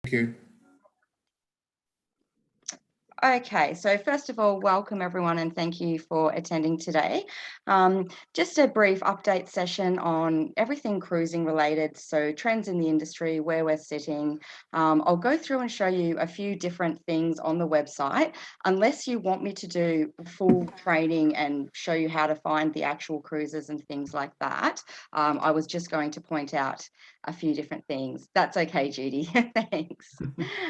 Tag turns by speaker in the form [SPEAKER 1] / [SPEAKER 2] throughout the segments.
[SPEAKER 1] Thank you.
[SPEAKER 2] Okay, so first of all, welcome everyone and thank you for attending today. Just a brief update session on everything cruising related, so trends in the industry, where we're sitting. I'll go through and show you a few different things on the website, unless you want me to do full training and show you how to find the actual cruises and things like that. I was just going to point out a few different things. That's okay, Judy. Thanks.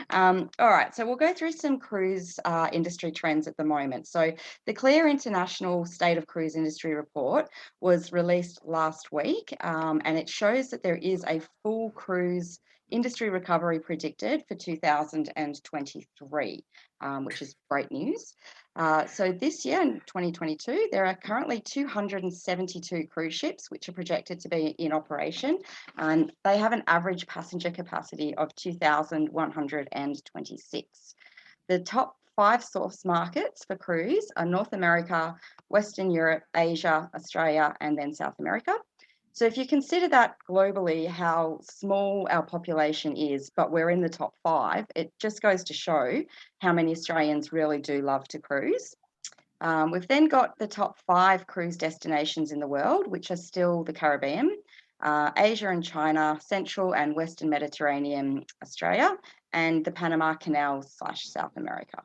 [SPEAKER 2] All right, so we'll go through some cruise industry trends at the moment. So the Clear International State of Cruise Industry Report was released last week, and it shows that there is a full cruise industry recovery predicted for 2023, which is great news. So this year in 2022, there are currently 272 cruise ships which are projected to be in operation, and they have an average passenger capacity of 2,126. The top 5 source markets for cruise are North America, Western Europe, Asia, Australia, and then South America. So if you consider that globally how small our population is, but we're in the top 5, it just goes to show how many Australians really do love to cruise. We've then got the top 5 cruise destinations in the world, which are still the Caribbean, Asia and China, Central and Western Mediterranean, Australia, and the Panama Canal / South America.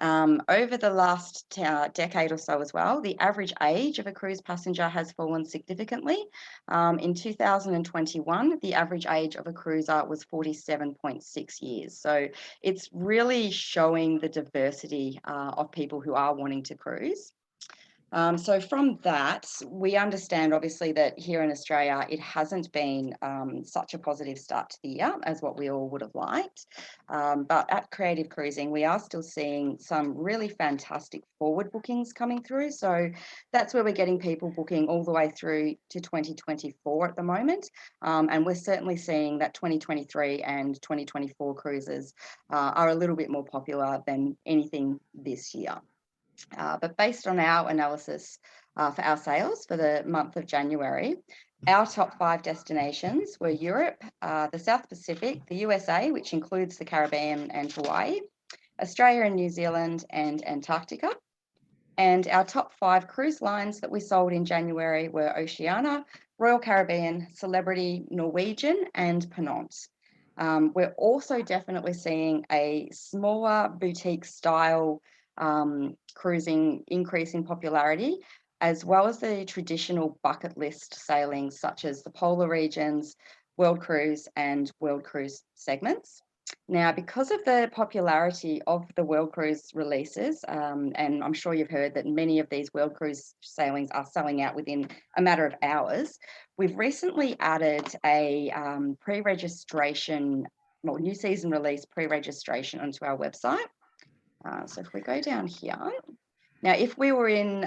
[SPEAKER 2] Over the last decade or so as well, the average age of a cruise passenger has fallen significantly. In 2021, the average age of a cruiser was 47.6 years. So it's really showing the diversity of people who are wanting to cruise. So from that, we understand obviously that here in Australia, it hasn't been such a positive start to the year as what we all would have liked. But at Creative Cruising, we are still seeing some really fantastic forward bookings coming through. So that's where we're getting people booking all the way through to 2024 at the moment. And we're certainly seeing that 2023 and 2024 cruises are a little bit more popular than anything this year. But based on our analysis for our sales for the month of January, our top 5 destinations were Europe, the South Pacific, the USA, which includes the Caribbean and Hawaii, Australia and New Zealand, and Antarctica. And our top 5 cruise lines that we sold in January were Oceania, Royal Caribbean, Celebrity, Norwegian, and Ponant. We're also definitely seeing a smaller boutique style cruising increase in popularity, as well as the traditional bucket list sailings such as the polar regions, World Cruise and World Cruise segments. Now, because of the popularity of the World Cruise releases, and I'm sure you've heard that many of these World Cruise sailings are selling out within a matter of hours, we've recently added a pre-registration, well, new season release pre-registration onto our website. So if we go down here, now if we were in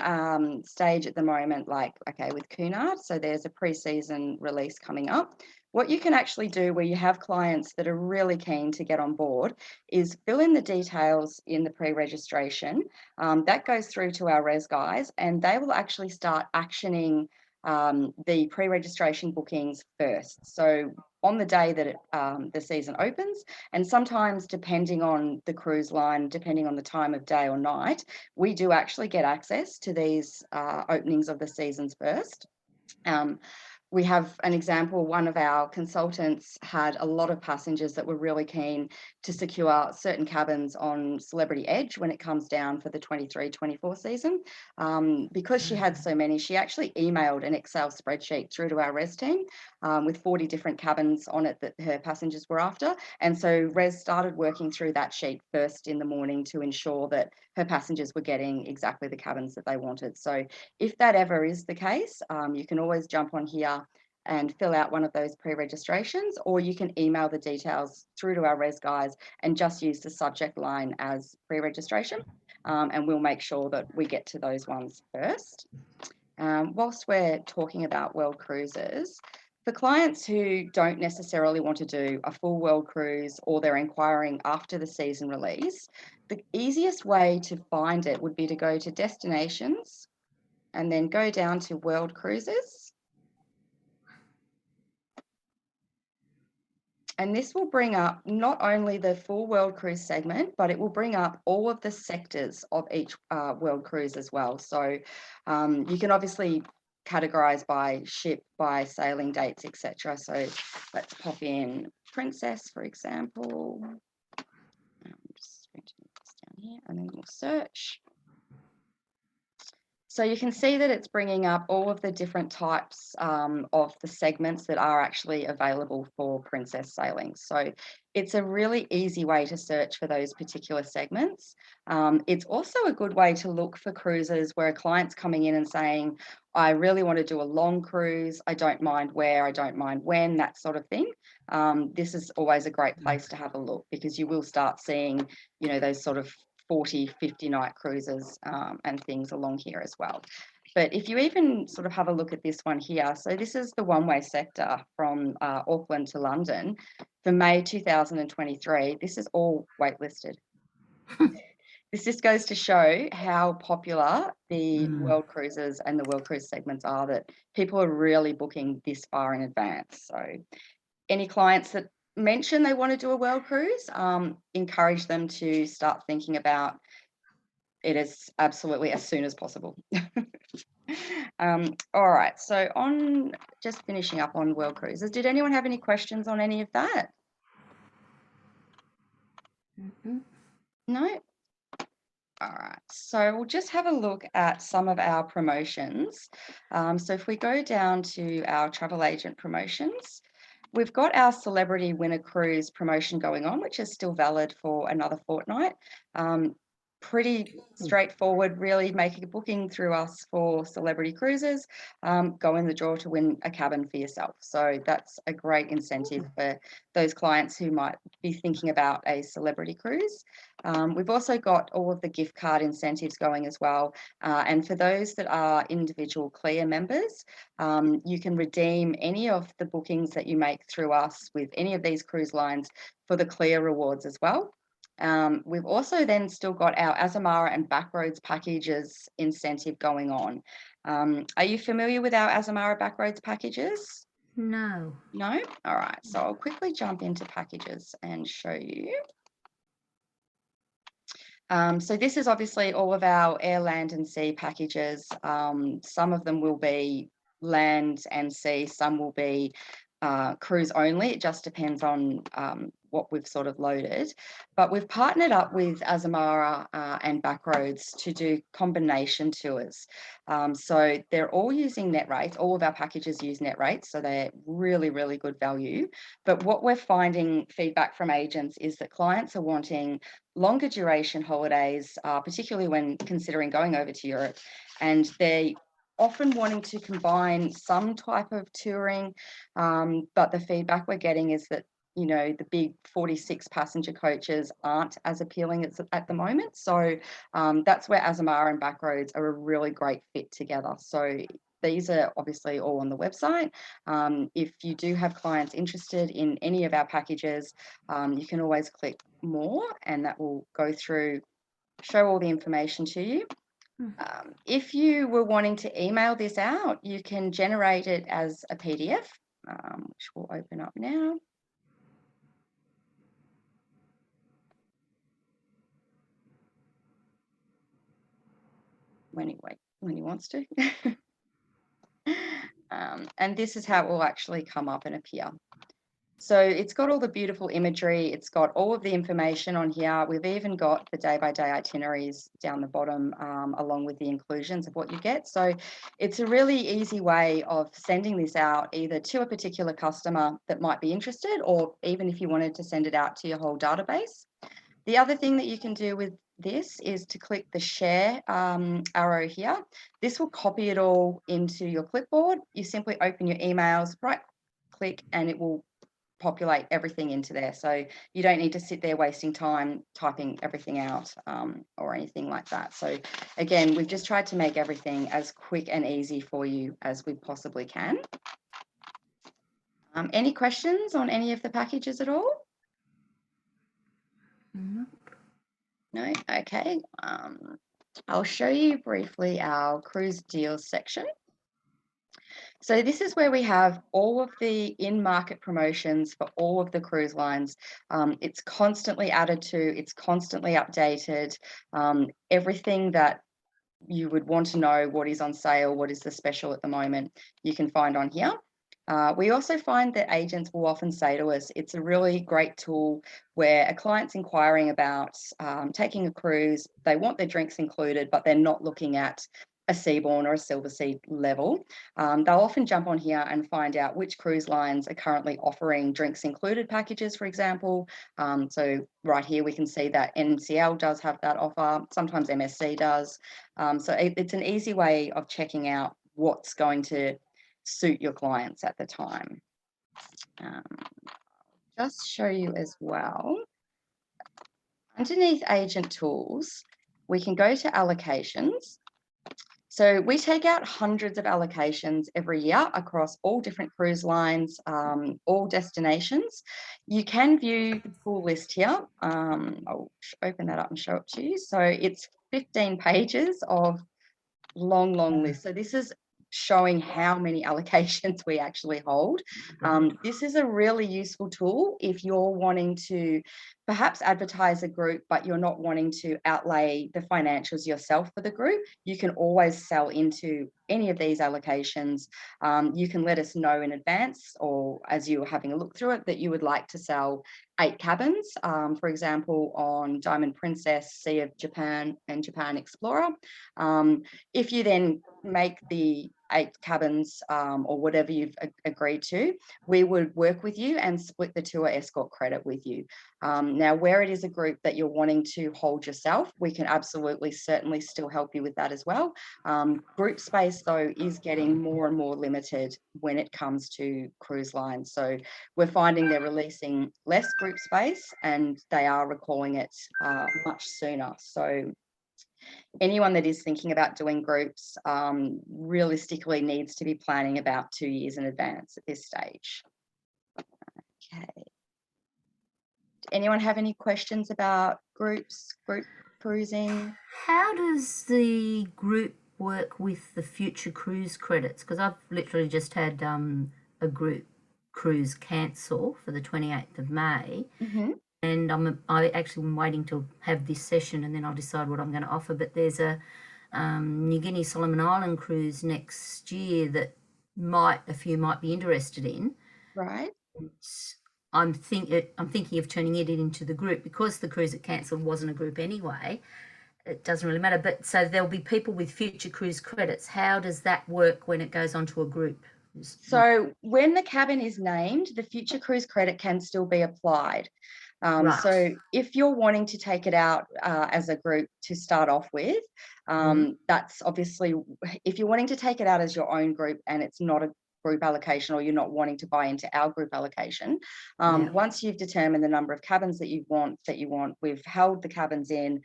[SPEAKER 2] stage at the moment, like, okay, with Cunard, so there's a pre-season release coming up. What you can actually do where you have clients that are really keen to get on board is fill in the details in the pre-registration. That goes through to our res guys and they will actually start actioning the pre-registration bookings first. So on the day that the season opens, and sometimes depending on the cruise line, depending on the time of day or night, we do actually get access to these openings of the seasons first. We have an example, one of our consultants had a lot of passengers that were really keen to secure certain cabins on Celebrity Edge when it comes down for the 23-24 season. Because she had so many, she actually emailed an Excel spreadsheet through to our res team with 40 different cabins on it that her passengers were after. And so res started working through that sheet first in the morning to ensure that her passengers were getting exactly the cabins that they wanted. So if that ever is the case, you can always jump on here and fill out one of those pre-registrations, or you can email the details through to our res guys and just use the subject line as pre-registration, and we'll make sure that we get to those ones first. Whilst we're talking about World Cruises, for clients who don't necessarily want to do a full world cruise or they're inquiring after the season release, the easiest way to find it would be to go to destinations and then go down to World Cruises. And this will bring up not only the full world cruise segment, but it will bring up all of the sectors of each world cruise as well. So you can obviously categorize by ship, by sailing dates, etc. So let's pop in Princess, for example. I'm just going to move this down here, and then we'll search. So you can see that it's bringing up all of the different types of the segments that are actually available for Princess sailing. So it's a really easy way to search for those particular segments. It's also a good way to look for cruises where a client's coming in and saying, I really want to do a long cruise. I don't mind where, I don't mind when, that sort of thing. This is always a great place to have a look, because you will start seeing, you know, those sort of 40, 50 night cruises and things along here as well. But if you even sort of have a look at this one here, so this is the one-way sector from Auckland to London for May 2023. This is all waitlisted. This just goes to show how popular the world cruises and the world cruise segments are, that people are really booking this far in advance. So any clients that mention they want to do a world cruise, encourage them to start thinking about it as absolutely as soon as possible. All right, so on just finishing up on world cruises, did anyone have any questions on any of that? No? All right, so we'll just have a look at some of our promotions. So if we go down to our travel agent promotions, we've got our celebrity winner cruise promotion going on, which is still valid for another fortnight. Pretty straightforward, really. Making a booking through us for celebrity cruises, go in the draw to win a cabin for yourself. So that's a great incentive for those clients who might be thinking about a celebrity cruise. We've also got all of the gift card incentives going as well. And for those that are individual Clear members, you can redeem any of the bookings that you make through us with any of these cruise lines for the Clear rewards as well. We've also then still got our Azamara and Backroads packages incentive going on. Are you familiar with our Azamara Backroads packages?
[SPEAKER 1] No.
[SPEAKER 2] No? All right, so I'll quickly jump into packages and show you. So this is obviously all of our air, land and sea packages. Some of them will be land and sea, some will be cruise only. It just depends on what we've sort of loaded. But we've partnered up with Azamara and Backroads to do combination tours. So they're all using net rates. All of our packages use net rates, so they're really, really good value. But what we're finding feedback from agents is that clients are wanting longer duration holidays, particularly when considering going over to Europe, and they often wanting to combine some type of touring, but the feedback we're getting is that, you know, the big 46 passenger coaches aren't as appealing at the moment. So that's where Azamara and Backroads are a really great fit together. So these are obviously all on the website. If you do have clients interested in any of our packages, you can always click more and that will go through, show all the information to you. If you were wanting to email this out, you can generate it as a PDF, which we'll open up now. When he wants to. And this is how it will actually come up and appear. So it's got all the beautiful imagery. It's got all of the information on here. We've even got the day-by-day itineraries down the bottom, along with the inclusions of what you get. So it's a really easy way of sending this out either to a particular customer that might be interested, or even if you wanted to send it out to your whole database. The other thing that you can do with this is to click the share arrow here. This will copy it all into your clipboard. You simply open your emails, right click, and it will populate everything into there. So you don't need to sit there wasting time typing everything out or anything like that. So again, we've just tried to make everything as quick and easy for you as we possibly can. Any questions on any of the packages at all? No? Okay. I'll show you briefly our cruise deals section. So this is where we have all of the in-market promotions for all of the cruise lines. It's constantly added to, it's constantly updated. Everything that you would want to know, what is on sale, what is the special at the moment, you can find on here. We also find that agents will often say to us, it's a really great tool where a client's inquiring about taking a cruise, they want their drinks included, but they're not looking at a Seabourn or a Silversea level. They'll often jump on here and find out which cruise lines are currently offering drinks included packages, for example. So right here we can see that NCL does have that offer, sometimes MSC does. So it's an easy way of checking out what's going to suit your clients at the time. Just show you as well. Underneath agent tools, we can go to allocations. So we take out hundreds of allocations every year across all different cruise lines, all destinations. You can view the full list here. I'll open that up and show it to you. So it's 15 pages of long list. So this is showing how many allocations we actually hold. This is a really useful tool if you're wanting to perhaps advertise a group, but you're not wanting to outlay the financials yourself for the group. You can always sell into any of these allocations. You can let us know in advance, or as you're having a look through it, that you would like to sell 8 cabins, for example, on Diamond Princess, Sea of Japan, and Japan Explorer. If you then make the 8 cabins or whatever you've agreed to, we would work with you and split the tour escort credit with you. Now, where it is a group that you're wanting to hold yourself, we can absolutely, certainly still help you with that as well. Group space, though, is getting more and more limited when it comes to cruise lines. So we're finding they're releasing less group space and they are recalling it much sooner. So anyone that is thinking about doing groups realistically needs to be planning about 2 years in advance at this stage. Okay. Anyone have any questions about groups, group cruising?
[SPEAKER 1] How does the group work with the future cruise credits? Because I've literally just had a group cruise cancel for the 28th of May.
[SPEAKER 2] Mm-hmm.
[SPEAKER 1] And I actually am waiting to have this session and then I'll decide what I'm going to offer. But there's a New Guinea Solomon Island cruise next year that a few might be interested in.
[SPEAKER 2] Right.
[SPEAKER 1] I'm thinking of turning it into the group because the cruise it cancelled wasn't a group anyway. It doesn't really matter. But so there'll be people with future cruise credits. How does that work when it goes onto a group?
[SPEAKER 2] So when the cabin is named, the future cruise credit can still be applied.
[SPEAKER 1] Right.
[SPEAKER 2] So if you're wanting to take it out as a group to start off with, that's obviously, if you're wanting to take it out as your own group and it's not a group allocation, or you're not wanting to buy into our group allocation, once you've determined the number of cabins that you want, we've held the cabins in,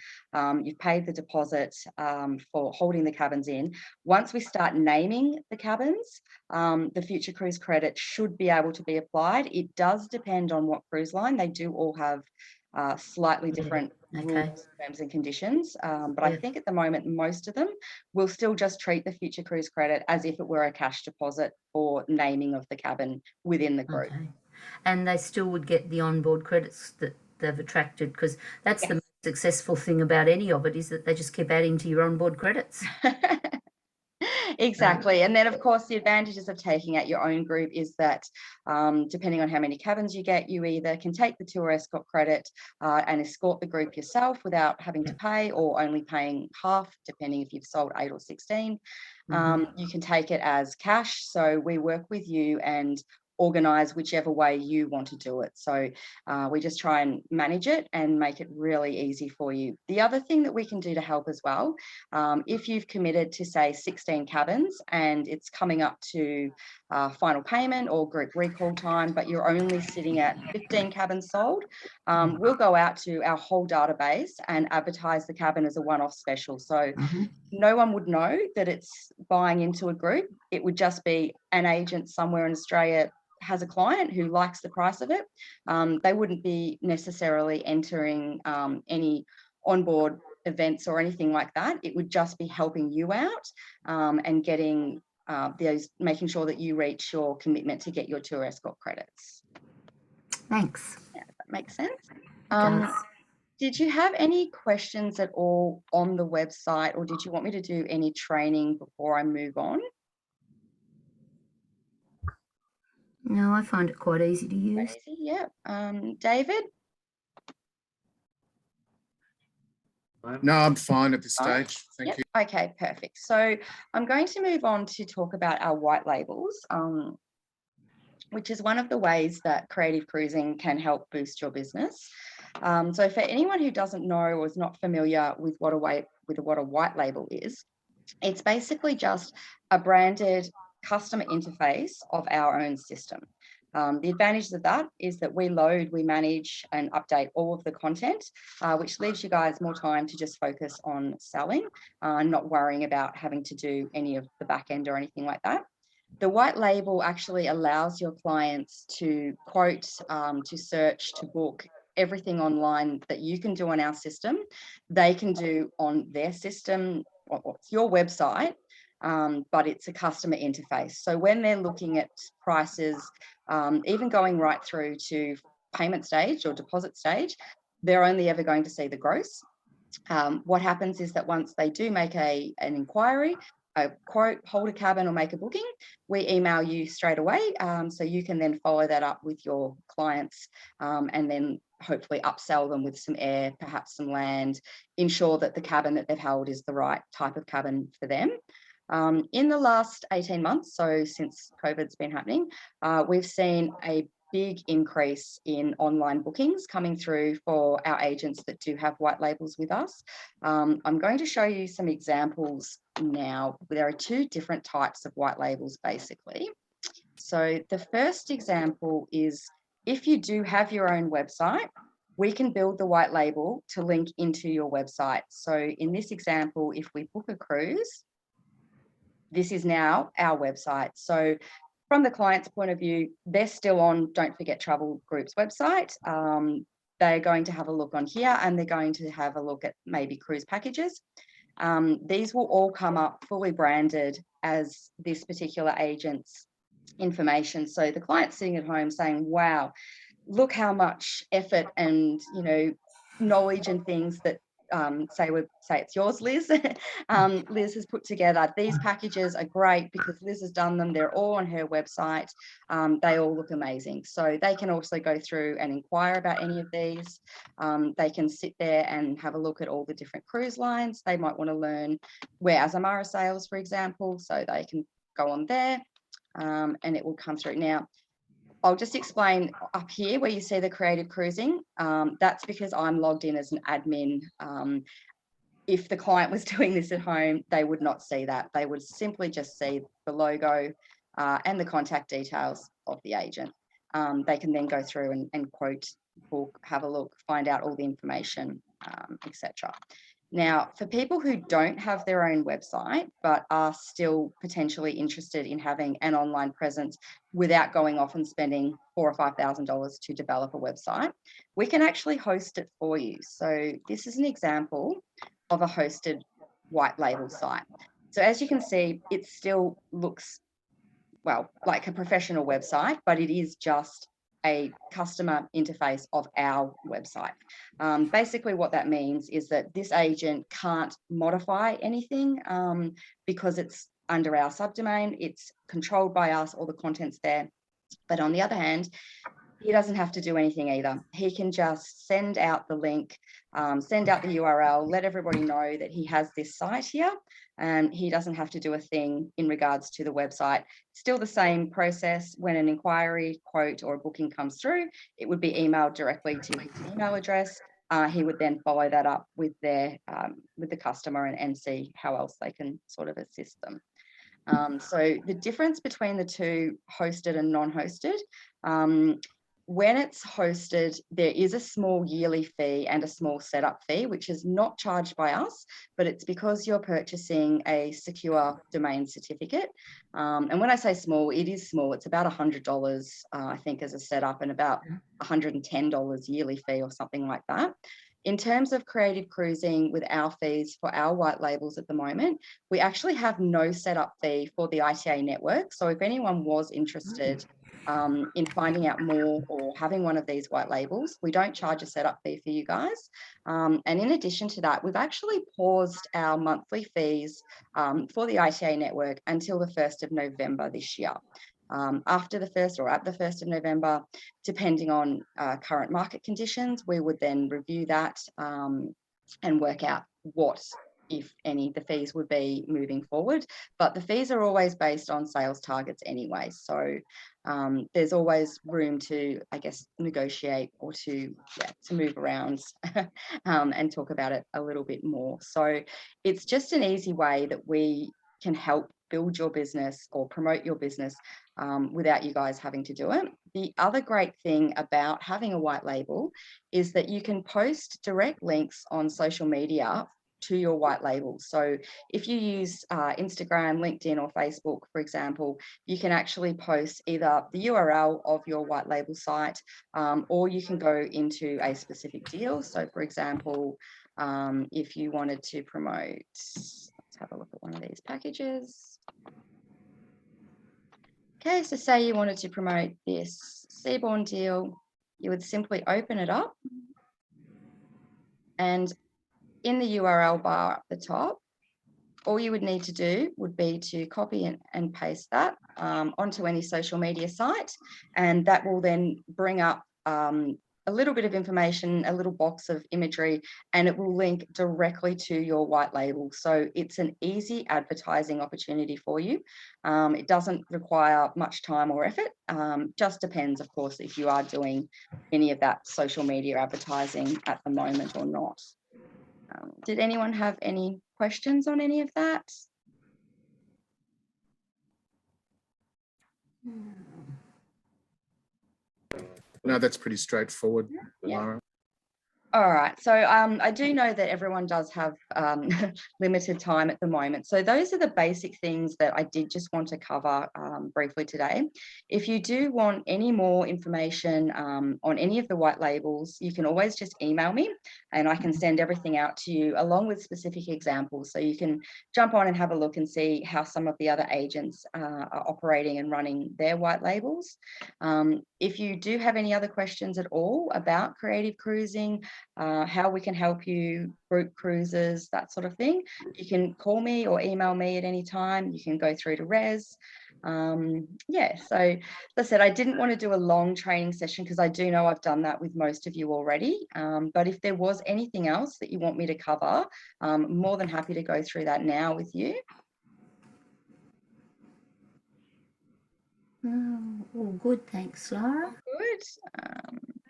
[SPEAKER 2] you've paid the deposit for holding the cabins in. Once we start naming the cabins, the future cruise credit should be able to be applied. It does depend on what cruise line. They do all have slightly different rules, terms and conditions. But I think at the moment, most of them will still just treat the future cruise credit as if it were a cash deposit for naming of the cabin within the group.
[SPEAKER 1] Okay. And they still would get the onboard credits that they've attracted, because that's the most successful thing about any of it, is that they just keep adding to your onboard credits.
[SPEAKER 2] Exactly. And then, of course, the advantages of taking out your own group is that depending on how many cabins you get, you either can take the tour escort credit and escort the group yourself without having to pay, or only paying half, depending if you've sold 8 or 16. You can take it as cash. So we work with you and organize whichever way you want to do it. So we just try and manage it and make it really easy for you. The other thing that we can do to help as well, if you've committed to, say, 16 cabins and it's coming up to final payment or group recall time, but you're only sitting at 15 cabins sold, we'll go out to our whole database and advertise the cabin as a one-off special. So no one would know that it's buying into a group. It would just be an agent somewhere in Australia has a client who likes the price of it. They wouldn't be necessarily entering any onboard events or anything like that. It would just be helping you out and getting those, making sure that you reach your commitment to get your tour escort credits.
[SPEAKER 1] Thanks.
[SPEAKER 2] Yeah, that makes sense.
[SPEAKER 1] Does.
[SPEAKER 2] Did you have any questions at all on the website, or did you want me to do any training before I move on?
[SPEAKER 1] No, I find it quite easy to use.
[SPEAKER 2] Quite easy, yeah. David?
[SPEAKER 3] No, I'm fine at this stage. Thank you.
[SPEAKER 2] Okay, perfect. So I'm going to move on to talk about our white labels, which is one of the ways that creative cruising can help boost your business. So for anyone who doesn't know or is not familiar with what a white label is, it's basically just a branded customer interface of our own system. The advantage of that is that we manage and update all of the content, which leaves you guys more time to just focus on selling, not worrying about having to do any of the back end or anything like that. The white label actually allows your clients to quote, to search, to book everything online that you can do on our system, they can do on their system, or it's your website, but it's a customer interface. So when they're looking at prices, even going right through to payment stage or deposit stage, they're only ever going to see the gross. What happens is that once they do make an inquiry, a quote, hold a cabin or make a booking, we email you straight away. So you can then follow that up with your clients, and then hopefully upsell them with some air, perhaps some land, ensure that the cabin that they've held is the right type of cabin for them. In the last 18 months, so since COVID's been happening, we've seen a big increase in online bookings coming through for our agents that do have white labels with us. I'm going to show you some examples now. There are two different types of white labels, basically. So the first example is if you do have your own website, we can build the white label to link into your website. So in this example, if we book a cruise, this is now our website. So from the client's point of view, they're still on Don't Forget Travel Group's website. They're going to have a look on here, and they're going to have a look at maybe cruise packages. These will all come up fully branded as this particular agent's information. So the client's sitting at home saying, wow, look how much effort and, knowledge and things that say it's yours, Liz. Liz has put together. These packages are great because Liz has done them. They're all on her website. They all look amazing. So they can also go through and inquire about any of these. They can sit there and have a look at all the different cruise lines. They might want to learn where Azamara sails, for example. So they can go on there, and it will come through. Now, I'll just explain up here where you see the creative cruising. That's because I'm logged in as an admin. If the client was doing this at home, they would not see that. They would simply just see the logo and the contact details of the agent. They can then go through and quote, book, have a look, find out all the information, etc. Now, for people who don't have their own website, but are still potentially interested in having an online presence without going off and spending $4,000 or $5,000 to develop a website, we can actually host it for you. So this is an example of a hosted white label site. So as you can see, it still looks, well, like a professional website, but it is just a customer interface of our website. Basically what that means is that this agent can't modify anything because it's under our subdomain, it's controlled by us, all the content's there. But on the other hand, he doesn't have to do anything either. He can just send out the link, send out the URL, let everybody know that he has this site here, and he doesn't have to do a thing in regards to the website. Still the same process. When an inquiry, quote, or a booking comes through, it would be emailed directly to his email address. He would then follow that up with the customer and see how else they can sort of assist them. So the difference between the two, hosted and non-hosted, when it's hosted, there is a small yearly fee and a small setup fee, which is not charged by us, but it's because you're purchasing a secure domain certificate. And when I say small, it is small. It's about $100, I think, as a setup, and about $110 yearly fee or something like that. In terms of creative cruising with our fees for our white labels at the moment, we actually have no setup fee for the ITA network. So if anyone was interested in finding out more or having one of these white labels, we don't charge a setup fee for you guys. And in addition to that, we've actually paused our monthly fees for the ITA network until the 1st of November this year. After the 1st or at the 1st of November, depending on current market conditions, we would then review that and work out what, if any, the fees would be moving forward. But the fees are always based on sales targets anyway. So there's always room to, I guess, negotiate or to move around and talk about it a little bit more. So it's just an easy way that we can help build your business or promote your business without you guys having to do it. The other great thing about having a white label is that you can post direct links on social media to your white label. So if you use Instagram, LinkedIn, or Facebook, for example, you can actually post either the URL of your white label site or you can go into a specific deal. So for example, if you wanted to promote, let's have a look at one of these packages. Okay, so say you wanted to promote this Seaborn deal, you would simply open it up, and in the URL bar at the top, all you would need to do would be to copy and paste that onto any social media site, and that will then bring up a little bit of information, a little box of imagery, and it will link directly to your white label. So it's an easy advertising opportunity for you. It doesn't require much time or effort. Just depends, of course, if you are doing any of that social media advertising at the moment or not. Did anyone have any questions on any of that?
[SPEAKER 3] No, that's pretty straightforward,
[SPEAKER 2] Yeah.
[SPEAKER 3] Lara.
[SPEAKER 2] All right, so I do know that everyone does have limited time at the moment. So those are the basic things that I did just want to cover briefly today. If you do want any more information on any of the white labels, you can always just email me and I can send everything out to you along with specific examples. So you can jump on and have a look and see how some of the other agents are operating and running their white labels. If you do have any other questions at all about creative cruising, how we can help you, group cruises, that sort of thing, you can call me or email me at any time. You can go through to Res. Yeah, so as I said, I didn't want to do a long training session because I do know I've done that with most of you already. But if there was anything else that you want me to cover, I'm more than happy to go through that now with you.
[SPEAKER 1] All good, thanks, Lara.
[SPEAKER 2] Good.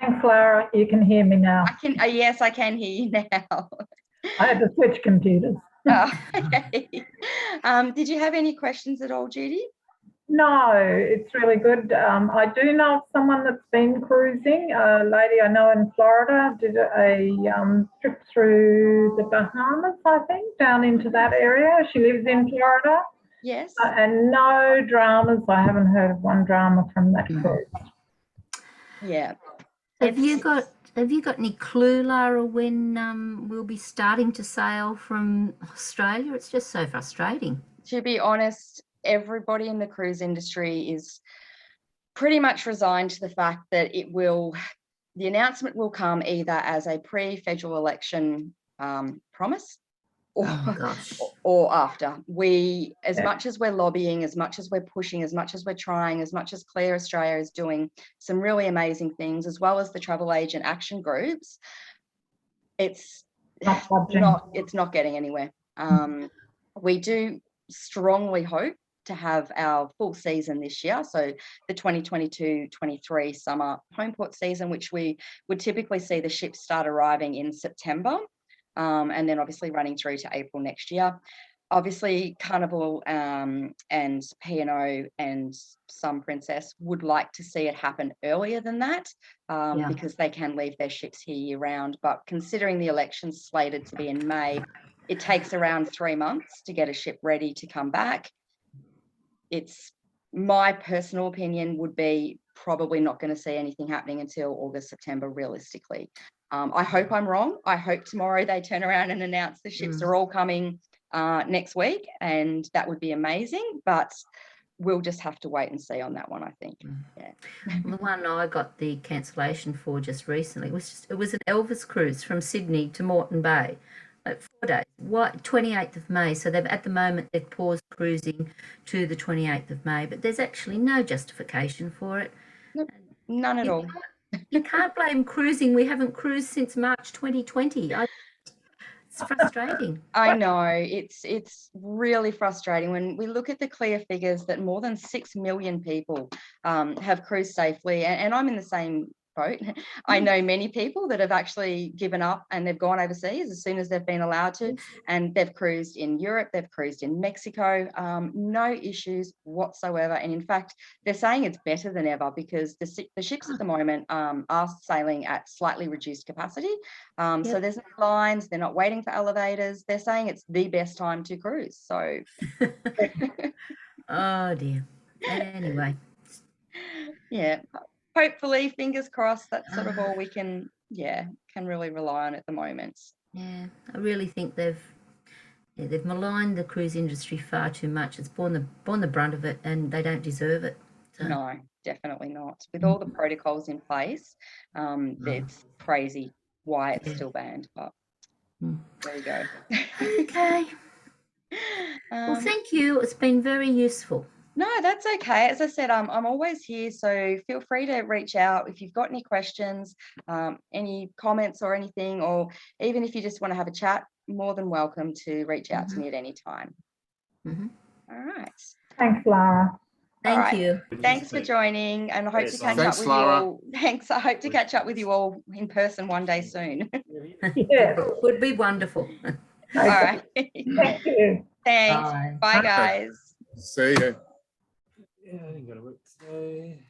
[SPEAKER 4] Thanks, Lara. You can hear me now.
[SPEAKER 2] I can. Yes, I can hear you now.
[SPEAKER 4] I had to switch computers.
[SPEAKER 2] Oh, okay. Did you have any questions at all, Judy?
[SPEAKER 4] No, it's really good. I do know of someone that's been cruising. A lady I know in Florida did a trip through the Bahamas, I think, down into that area. She lives in Florida.
[SPEAKER 2] Yes.
[SPEAKER 4] And no dramas. I haven't heard of one drama from that cruise.
[SPEAKER 2] Yeah.
[SPEAKER 1] Have you got any clue, Lara, when we'll be starting to sail from Australia? It's just so frustrating.
[SPEAKER 2] To be honest, everybody in the cruise industry is pretty much resigned to the fact that the announcement will come either as a pre-federal election promise or after. As much as we're lobbying, as much as we're pushing, as much as we're trying, as much as Clear Australia is doing some really amazing things, as well as the travel agent action groups, it's not getting anywhere. We do strongly hope to have our full season this year, so the 2022-23 summer home port season, which we would typically see the ships start arriving in September, and then obviously running through to April next year. Obviously, Carnival and P&O and Sun Princess would like to see it happen earlier than that because they can leave their ships here year round. But considering the election's slated to be in May, it takes around 3 months to get a ship ready to come back. It's my personal opinion would be probably not going to see anything happening until August, September, realistically. I hope I'm wrong. I hope tomorrow they turn around and announce the ships are all coming next week, and that would be amazing. But we'll just have to wait and see on that one, I think. Yeah.
[SPEAKER 1] Well, the one I got the cancellation for just recently it was an Elvis cruise from Sydney to Moreton Bay, like 4 days. What 28th of May? So at the moment they've paused cruising to the 28th of May, but there's actually no justification for it.
[SPEAKER 2] Nope, none at all.
[SPEAKER 1] You can't blame cruising. We haven't cruised since March 2020. It's frustrating.
[SPEAKER 2] I know, it's really frustrating when we look at the clear figures that more than 6 million people have cruised safely, and I'm in the same boat. I know many people that have actually given up and they've gone overseas as soon as they've been allowed to, and they've cruised in Europe, they've cruised in Mexico, no issues whatsoever. And in fact, they're saying it's better than ever because the ships at the moment are sailing at slightly reduced capacity. So there's no lines, they're not waiting for elevators. They're saying it's the best time to cruise. So
[SPEAKER 1] oh dear. Anyway.
[SPEAKER 2] Yeah. Hopefully, fingers crossed, that's sort of all we can really rely on at the moment.
[SPEAKER 1] Yeah, I really think they've maligned the cruise industry far too much. It's borne the brunt of it, and they don't deserve it. So.
[SPEAKER 2] No, definitely not. With all the protocols in place, it's crazy why it's still banned. But there you go.
[SPEAKER 1] Okay. Well, thank you. It's been very useful.
[SPEAKER 2] No, that's okay. As I said, I'm always here, so feel free to reach out if you've got any questions, any comments or anything, or even if you just want to have a chat, more than welcome to reach out to me at any time. All right.
[SPEAKER 4] Thanks, Lara.
[SPEAKER 1] Thank you.
[SPEAKER 2] Thanks for joining, and I hope to catch up with you all. Thanks. I hope to catch up with you all in person one day soon.
[SPEAKER 4] Yeah.
[SPEAKER 1] Would be wonderful.
[SPEAKER 2] All right.
[SPEAKER 4] Thank you.
[SPEAKER 2] Thanks.
[SPEAKER 1] Bye.
[SPEAKER 2] Bye, guys.
[SPEAKER 3] See you.
[SPEAKER 5] Yeah, I ain't got to work today.